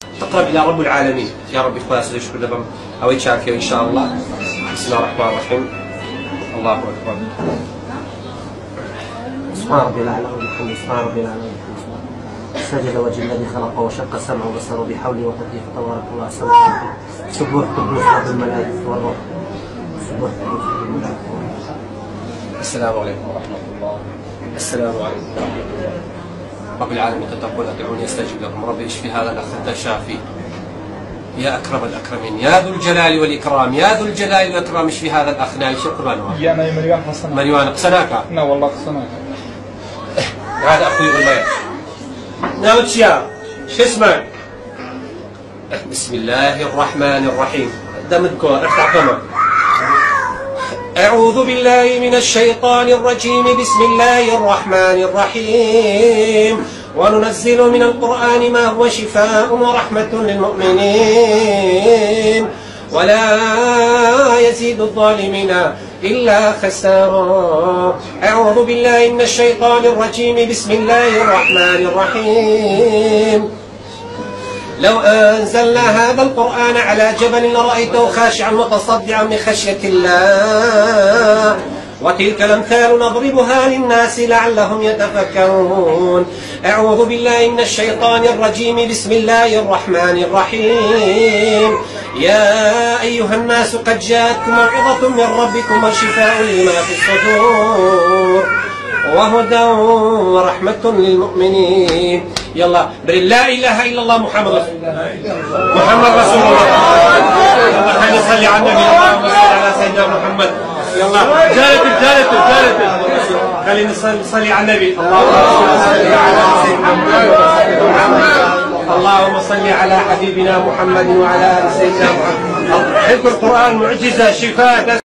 تقرب إلى رب العالمين. يا رب خلاص شكر دابا أوي تشاركي إن شاء الله. بسم الله الرحمن الرحيم. الله أكبر. سبحان ربي الأعلى وبحمده. سبحان ربي الأعلى وبحمده. سجد وجه الذي خلقه وشق سمعه وبصره بحوله وقدره فتبارك الله أحسن الخالقين. سبوح قدوس رب الملائكة والروح. سبوح قدوس رب الملائكة والروح. السلام عليكم ورحمة الله. السلام عليكم ورحمة الله. رب العالمين تقول ادعوني استجب لكم. ربي اشفي هذا الاخ انت شافي يا اكرم الاكرمين يا ذو الجلال والاكرام يا ذو الجلال والاكرام. اشفي هذا الاخ نايش القران يا انا مريان حسن مريان قسناك لا والله قسناك هذا اخوي والله ناوتش يا شو اسمك؟ بسم الله الرحمن الرحيم. دمتكم افتح فمك. أعوذ بالله من الشيطان الرجيم. بسم الله الرحمن الرحيم. وننزل من القرآن ما هو شفاء ورحمة للمؤمنين ولا يزيد الظالمين إلا خسارا. أعوذ بالله من الشيطان الرجيم. بسم الله الرحمن الرحيم. لو أنزلنا هذا القرآن على جبل لرأيته خاشعا متصدعا من خشية الله. وتلك الأمثال نضربها للناس لعلهم يتفكرون. أعوذ بالله من الشيطان الرجيم. بسم الله الرحمن الرحيم. يا أيها الناس قد جاءتكم موعظة من ربكم وشفاء لما في الصدور وهدى ورحمة للمؤمنين. يلا لا إله إلا الله محمد رسول الله. محمد رسول الله. يلا خلينا نصلي على النبي. اللهم صل على سيدنا محمد. يلا جالت خلينا نصلي على النبي. اللهم صل على سيدنا محمد. اللهم صل على حبيبنا محمد وعلى آل سيدنا محمد. حفظ القرآن معجزة شفاء.